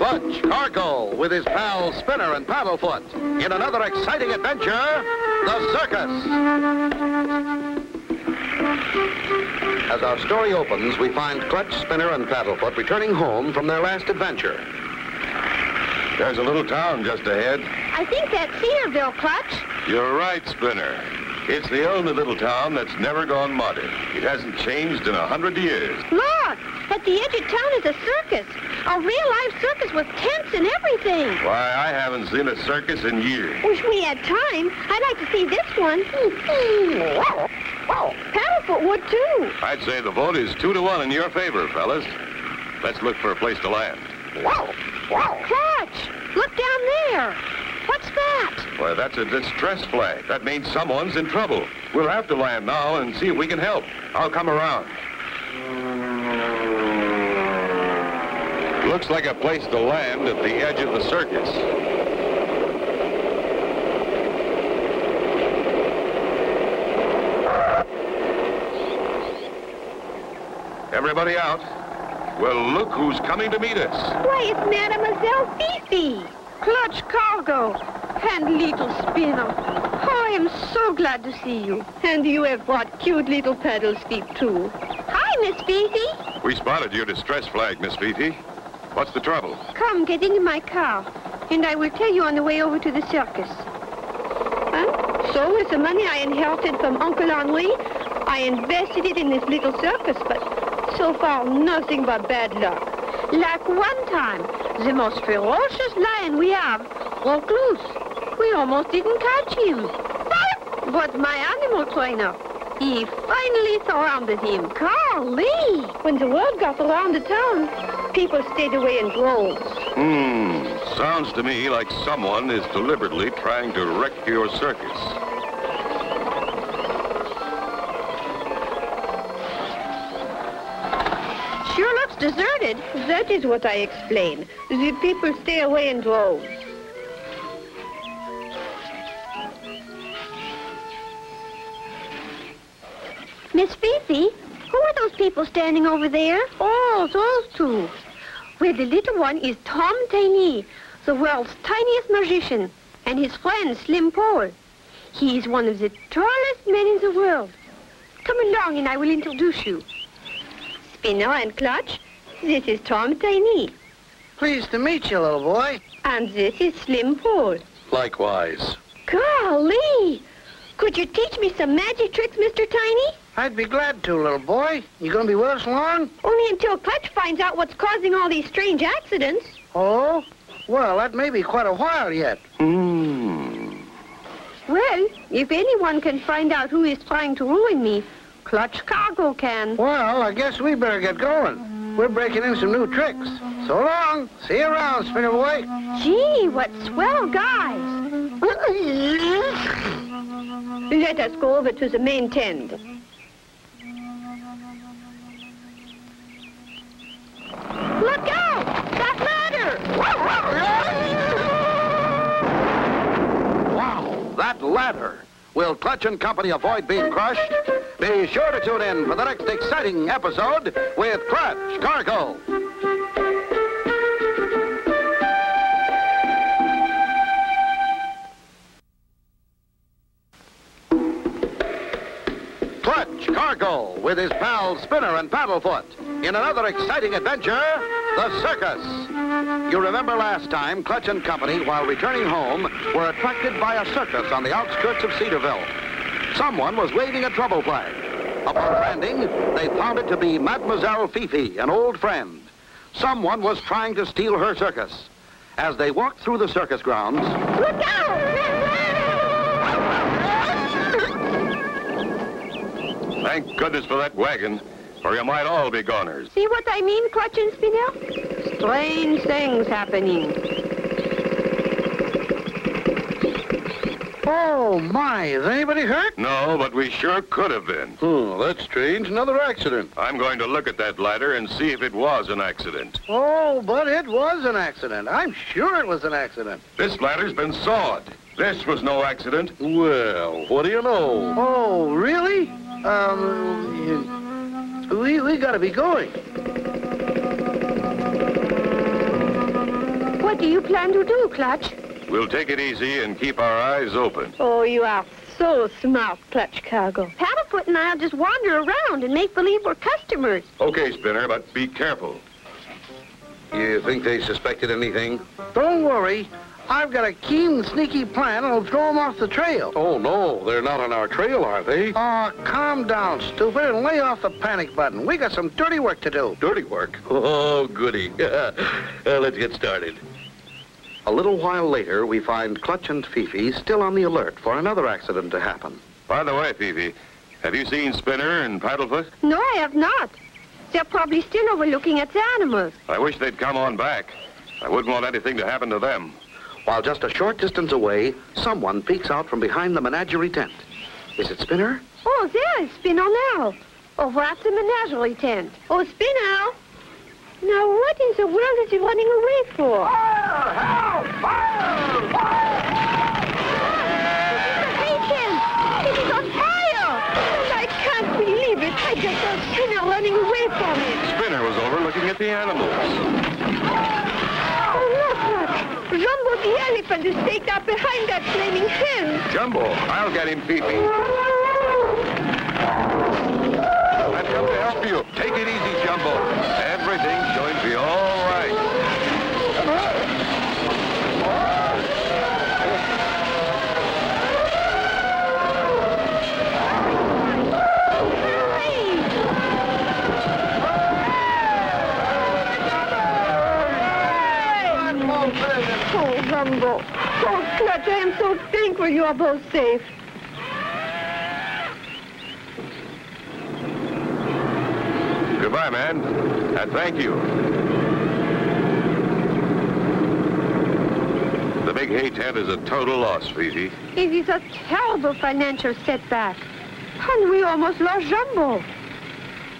Clutch Cargill with his pals Spinner and Paddlefoot in another exciting adventure, the Circus. As our story opens, we find Clutch, Spinner, and Paddlefoot returning home from their last adventure. There's a little town just ahead. I think that's Cedarville, Clutch. You're right, Spinner. It's the only little town that's never gone muddy. It hasn't changed in 100 years. Look, at the edge of town is a circus. A real-life circus with tents and everything. Why, I haven't seen a circus in years. Wish we had time. I'd like to see this one. Paddlefoot would, too. I'd say the vote is 2-1 in your favor, fellas. Let's look for a place to land. Clutch, look down there. What's that? Why, that's a distress flag. That means someone's in trouble. We'll have to land now and see if we can help. I'll come around. Looks like a place to land at the edge of the circus. Everybody out. Well, look who's coming to meet us. Why, it's Mademoiselle Fifi. Clutch Cargo and little Spinner. Oh, I am so glad to see you. And you have brought cute little Paddle's feet, too. Hi, Miss Fifi. We spotted your distress flag, Miss Fifi. What's the trouble? Come, get into my car, and I will tell you on the way over to the circus. Huh? So, with the money I inherited from Uncle Henri, I invested it in this little circus, but so far, nothing but bad luck. Like one time, the most ferocious lion we have broke loose. We almost didn't catch him. But my animal trainer, he finally surrounded him. Golly! When the word got around the town, people stayed away in droves. Sounds to me like someone is deliberately trying to wreck your circus. Sure looks deserted. That is what I explain. The people stay away in droves. Miss Fifi, who are those people standing over there? Oh, those two. Well, the little one is Tom Tiny, the world's tiniest magician, and his friend, Slim Paul. He is one of the tallest men in the world. Come along and I will introduce you. Spinner and Clutch, this is Tom Tiny. Pleased to meet you, little boy. And this is Slim Paul. Likewise. Golly! Could you teach me some magic tricks, Mr. Tiny? I'd be glad to, little boy. You gonna be with us long? Only until Clutch finds out what's causing all these strange accidents. Oh? Well, that may be quite a while yet. Well, if anyone can find out who is trying to ruin me, Clutch Cargo can. Well, I guess we better get going. We're breaking in some new tricks. So long. See you around, Spinner boy. Gee, what swell guys. Let us go over to the main tent. Look out! That ladder! Wow, that ladder. Will Clutch and Company avoid being crushed? Be sure to tune in for the next exciting episode with Clutch Cargo. Clutch Cargo with his pals Spinner and Paddlefoot in another exciting adventure, the Circus. You remember last time, Clutch and Company, while returning home, were attracted by a circus on the outskirts of Cedarville. Someone was waving a trouble flag. Upon landing, they found it to be Mademoiselle Fifi, an old friend. Someone was trying to steal her circus. As they walked through the circus grounds... Look out! Thank goodness for that wagon, or you might all be goners. See what I mean, Clutch and Spinner? Strange things happening. Oh, my. Is anybody hurt? No, but we sure could have been. Oh, that's strange. Another accident. I'm going to look at that ladder and see if it was an accident. Oh, but it was an accident. I'm sure it was an accident. This ladder's been sawed. This was no accident. Well, what do you know? Oh, really? We, we gotta be going. What do you plan to do, Clutch? We'll take it easy and keep our eyes open. Oh, you are so smart, Clutch Cargo. Paddlefoot and I'll just wander around and make believe we're customers. Okay, Spinner, but be careful. You think they suspected anything? Don't worry. I've got a keen, sneaky plan that'll throw them off the trail. Oh, no. They're not on our trail, are they? Oh, calm down, stupid, and lay off the panic button. We got some dirty work to do. Dirty work? Oh, goody. Let's get started. A little while later, we find Clutch and Fifi still on the alert for another accident to happen. By the way, Fifi, have you seen Spinner and Paddlefoot? No, I have not. They're probably still overlooking at the animals. I wish they'd come on back. I wouldn't want anything to happen to them. While just a short distance away, someone peeks out from behind the menagerie tent. Is it Spinner? Oh, there is Spinner now. Over at the menagerie tent. Oh, Spinner! Now, what in the world is he running away for? Fire! Help! Fire! Fire! The hay tent! It is on fire! And I can't believe it. I just saw Spinner running away from it. Spinner was overlooking at the animals. Oh, look, Clutch. Jumbo the elephant is staked up behind that flaming hen. Jumbo, I'll get him, Fifi. I've come to help you. Take it easy, Jumbo. Everything's going to be all right. Oh, Jumbo. Oh, Clutch, I am so thankful you are both safe. Goodbye, man. And thank you. The big hay tent is a total loss, Fifi. It is a terrible financial setback. And we almost lost Jumbo.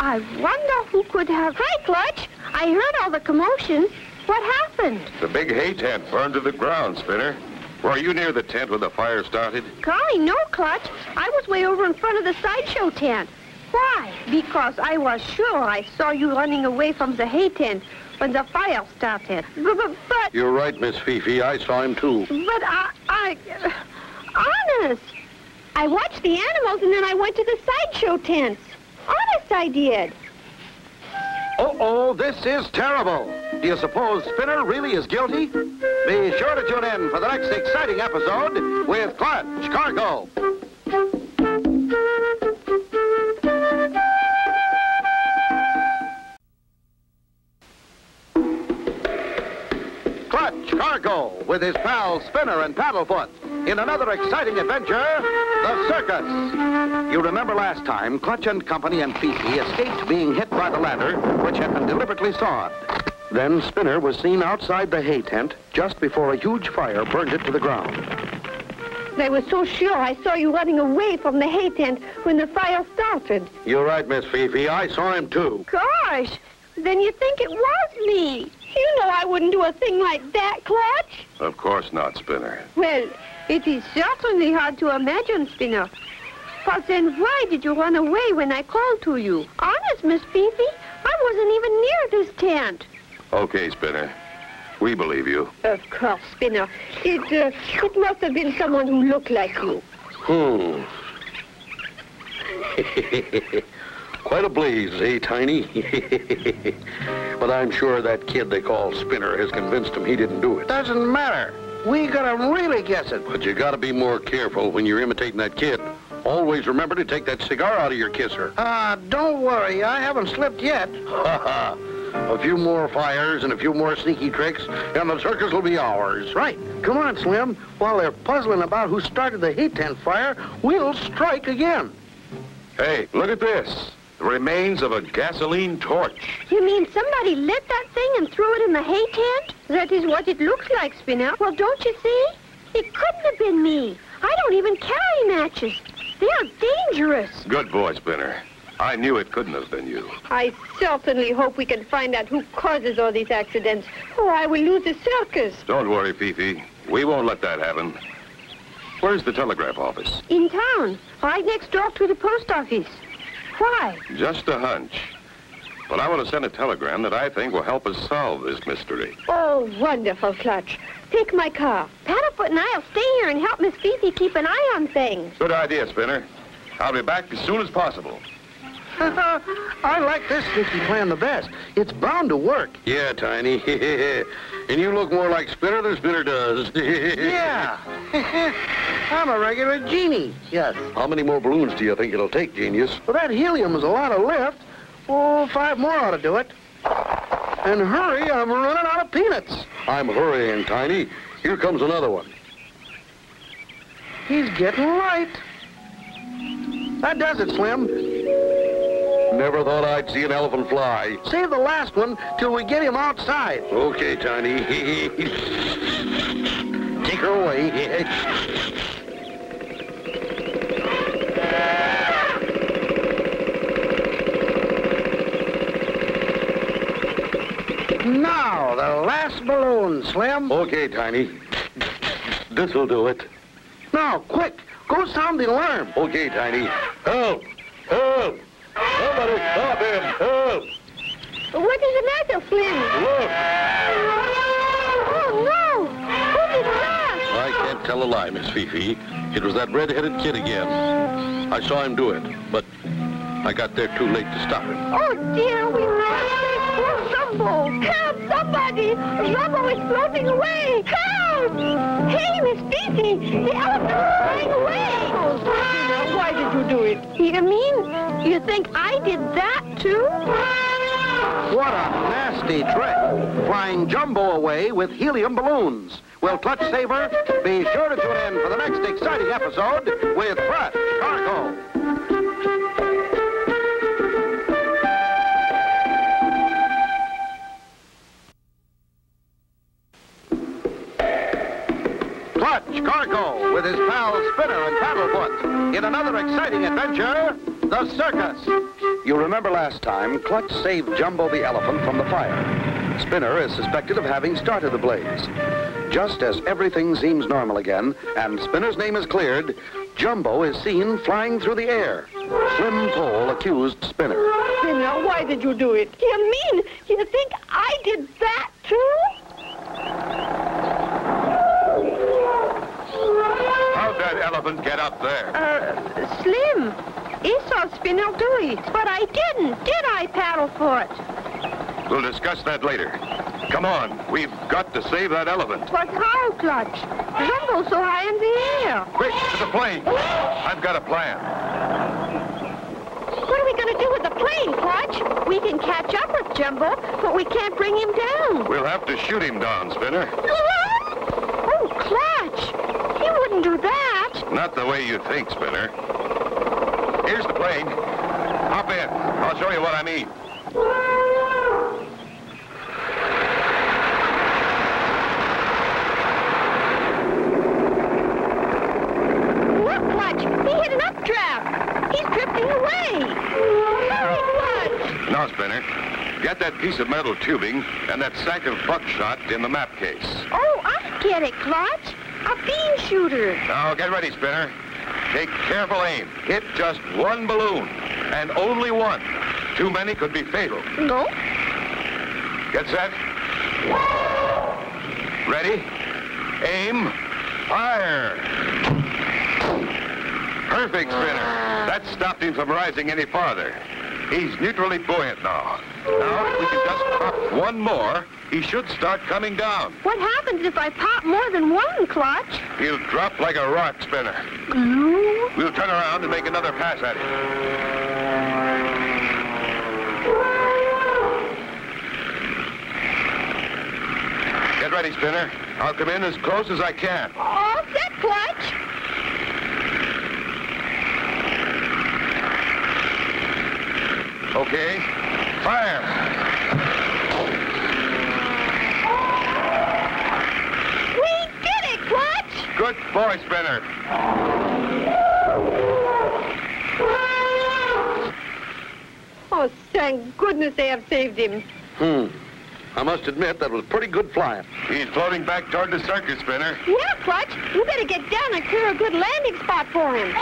I wonder who could have... Hi, Clutch. I heard all the commotion. What happened? The big hay tent burned to the ground, Spinner. Were you near the tent when the fire started? Golly, no, Clutch. I was way over in front of the sideshow tent. Why? Because I was sure I saw you running away from the hay tent when the fire started. But... You're right, Miss Fifi. I saw him, too. But honest. I watched the animals and then I went to the sideshow tents. Honest, I did. Uh-oh, this is terrible. Do you suppose Spinner really is guilty? Be sure to tune in for the next exciting episode with Clutch Cargo. Clutch Cargo with his pals Spinner and Paddlefoot in another exciting adventure, the Circus. You remember last time, Clutch and Company and Fifi escaped being hit by the ladder, which had been deliberately sawed. Then Spinner was seen outside the hay tent just before a huge fire burned it to the ground. I was so sure I saw you running away from the hay tent when the fire started. You're right, Miss Fifi. I saw him, too. Gosh, then you think it was me. You know I wouldn't do a thing like that, Clutch. Of course not, Spinner. Well, it is certainly hard to imagine, Spinner. But then why did you run away when I called to you? Honest, Miss Fifi, I wasn't even near this tent. Okay, Spinner. We believe you. Of course, Spinner. It must have been someone who looked like you. Quite a blaze, eh, Tiny? But I'm sure that kid they call Spinner has convinced him he didn't do it. Doesn't matter. We gotta really guess it. But you gotta be more careful when you're imitating that kid. Always remember to take that cigar out of your kisser. Don't worry. I haven't slipped yet. A few more fires and a few more sneaky tricks, and the circus will be ours. Right. Come on, Slim. While they're puzzling about who started the hay tent fire, we'll strike again. Hey, look at this. The remains of a gasoline torch. You mean somebody lit that thing and threw it in the hay tent? That is what it looks like, Spinner. Well, don't you see? It couldn't have been me. I don't even carry matches. They are dangerous. Good boy, Spinner. I knew it couldn't have been you. I certainly hope we can find out who causes all these accidents, or I will lose the circus. Don't worry, Fifi. We won't let that happen. Where's the telegraph office? In town, right next door to the post office. Why? Just a hunch. But I want to send a telegram that I think will help us solve this mystery. Oh, wonderful, Clutch. Take my car. Paddlefoot and I'll stay here and help Miss Fifi keep an eye on things. Good idea, Spinner. I'll be back as soon as possible. I like this sneaky plan the best. It's bound to work. Yeah, Tiny. And you look more like Spinner than Spinner does. Yeah. I'm a regular genie. Yes. How many more balloons do you think it'll take, genius? Well, that helium is a lot of lift. Oh, 5 more ought to do it. And hurry, I'm running out of peanuts. I'm hurrying, Tiny. Here comes another one. He's getting light. That does it, Slim. Never thought I'd see an elephant fly. Save the last one till we get him outside. Okay, Tiny. Take her away. Now, the last balloon, Slim. Okay, Tiny. This'll do it. Now, quick, go sound the alarm. Okay, Tiny. Help! Help! Somebody stop him! Help! What is the matter, Slim? Look! Oh, no! Who did that? I can't tell a lie, Miss Fifi. It was that red-headed kid again. I saw him do it, but I got there too late to stop him. Oh, dear, we lost it. Poor Jumbo. Help, somebody! Jumbo is floating away. Help! Hey, Miss Fifi, the elephant is flying away. Oh, Tina, why did you do it? You mean you think I did that, too? What a nasty trick. Flying Jumbo away with helium balloons. Will Clutch save her? Be sure to tune in for the next exciting episode with Clutch Cargo. Clutch Cargo with his pals Spinner and Paddlefoot in another exciting adventure, the Circus. You remember last time, Clutch saved Jumbo the elephant from the fire. Spinner is suspected of having started the blaze. Just as everything seems normal again and Spinner's name is cleared, Jumbo is seen flying through the air. Slim Pole accused Spinner. Spinner, why did you do it? You mean you think I did that, too? How'd that elephant get up there? Slim, he saw Spinner do it, but I didn't, did I, Paddlefoot? We'll discuss that later. Come on, we've got to save that elephant. But how, Clutch? Jumbo's so high in the air. Quick, to the plane. I've got a plan. What are we going to do with the plane, Clutch? We can catch up with Jumbo, but we can't bring him down. We'll have to shoot him down, Spinner. Oh, Clutch, he wouldn't do that. Not the way you think, Spinner. Here's the plane. Hop in. I'll show you what I mean. Look, Clutch, he hit an updraft. He's drifting away. Hurry, Clutch. Now, Spinner, get that piece of metal tubing and that sack of buckshot in the map case. Oh, I get it, Clutch. A bean shooter. Now, get ready, Spinner. Take careful aim. Hit just one balloon, and only one. Too many could be fatal. No. Get set. Ready? Aim. Fire. Perfect, Spinner. That stopped him from rising any farther. He's neutrally buoyant now. Now, if we can just pop one more, he should start coming down. What happens if I pop more than one, Clutch? He'll drop like a rock, Spinner. Glue? We'll turn around and make another pass at him. Get ready, Spinner. I'll come in as close as I can. All set, Clutch. Okay. Fire. We did it, Clutch. Good boy, Spinner. Oh, thank goodness they have saved him. I must admit, that was pretty good flying. He's floating back toward the circus, Spinner. Yeah, Clutch. You better get down and clear a good landing spot for him.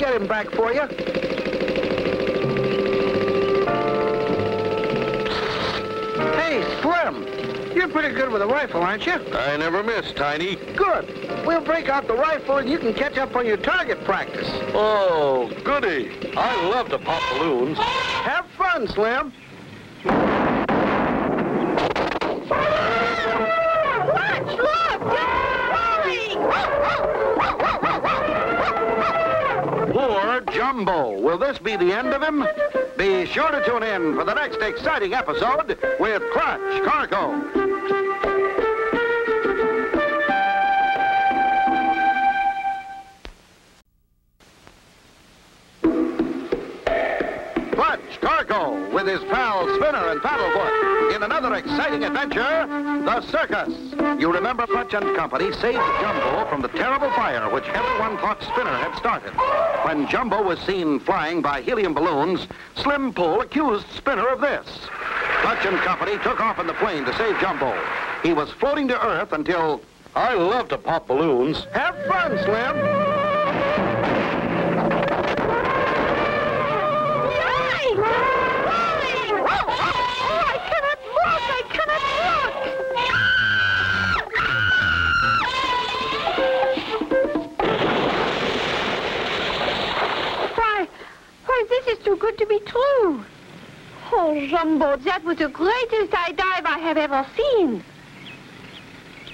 get him back for you. Hey, Slim, you're pretty good with a rifle, aren't you? I never miss, Tiny. Good. We'll break out the rifle and you can catch up on your target practice. Oh, goody. I love to pop balloons. Have fun, Slim. Watch, look! It's falling! Poor Jumbo. Will this be the end of him? Be sure to tune in for the next exciting episode with Clutch Cargo. Clutch Cargo with his pal Spinner and Paddlefoot in another exciting adventure, the Circus. You remember Clutch and Company saved Jumbo from the terrible fire which everyone thought Spinner had started. When Jumbo was seen flying by helium balloons, Slim Pull accused Spinner of this. Clutch and Company took off in the plane to save Jumbo. He was floating to Earth until... I love to pop balloons. Have fun, Slim. This is too good to be true. Oh, Jumbo, that was the greatest high dive I have ever seen.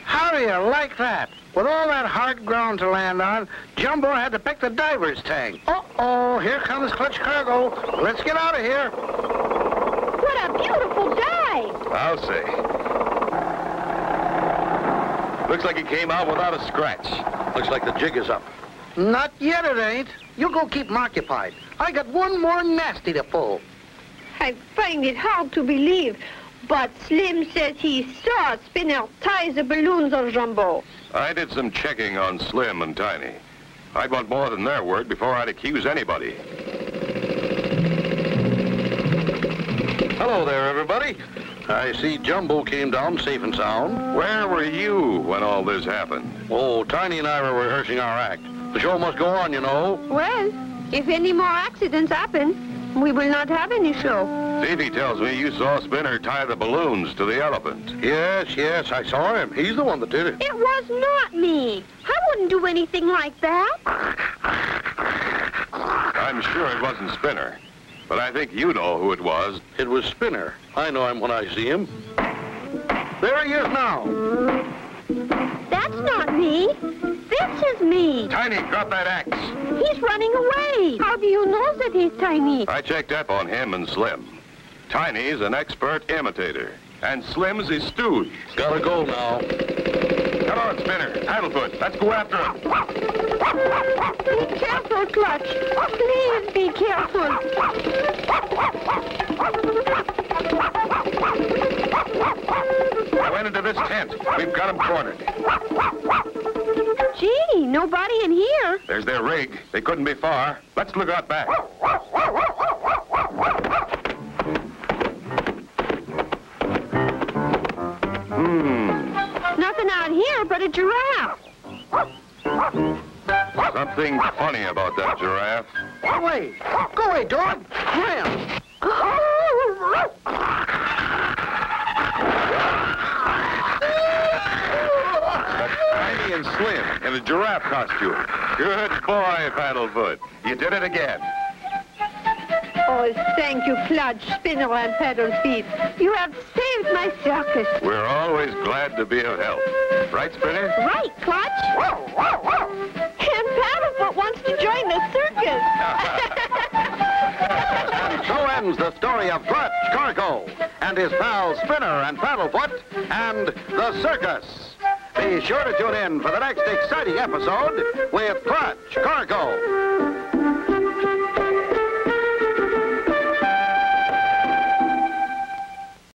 How do you like that? With all that hard ground to land on, Jumbo had to pick the diver's tank. Uh-oh, here comes Clutch Cargo. Let's get out of here. What a beautiful dive. I'll say. Looks like he came out without a scratch. Looks like the jig is up. Not yet, it ain't. You go keep him occupied. I got one more nasty to pull. I find it hard to believe, but Slim says he saw Spinner tie the balloons on Jumbo. I did some checking on Slim and Tiny. I'd want more than their word before I'd accuse anybody. Hello there, everybody. I see Jumbo came down safe and sound. Where were you when all this happened? Oh, Tiny and I were rehearsing our act. The show must go on, you know. Well, if any more accidents happen, we will not have any show. Phoebe tells me you saw Spinner tie the balloons to the elephant. Yes, I saw him. He's the one that did it. It was not me. I wouldn't do anything like that. I'm sure it wasn't Spinner, but I think you know who it was. It was Spinner. I know him when I see him. There he is now. That's not me. This is me. Tiny, drop that axe. He's running away. How do you know that he's Tiny? I checked up on him and Slim. Tiny's an expert imitator, and Slim's his stooge. Gotta go now. Come on, Spinner. Paddlefoot, let's go after him. Be careful, Clutch. Please be careful. I went into this tent. We've got him cornered. Gee, nobody in here. There's their rig. They couldn't be far. Let's look out back. Nothing out here but a giraffe. Something funny about that giraffe. Go away, dog. Wham! That's Tiny and Slim in a giraffe costume. Good boy, Paddlefoot. You did it again. Oh, thank you, Clutch, Spinner, and Paddle Feet. You have saved my circus. We're always glad to be of help. Right, Spinner? Right, Clutch? And Paddlefoot wants to join the circus. And so ends the story of Clutch Cargo and his pals Spinner and Paddlefoot and the Circus. Be sure to tune in for the next exciting episode with Clutch Cargo.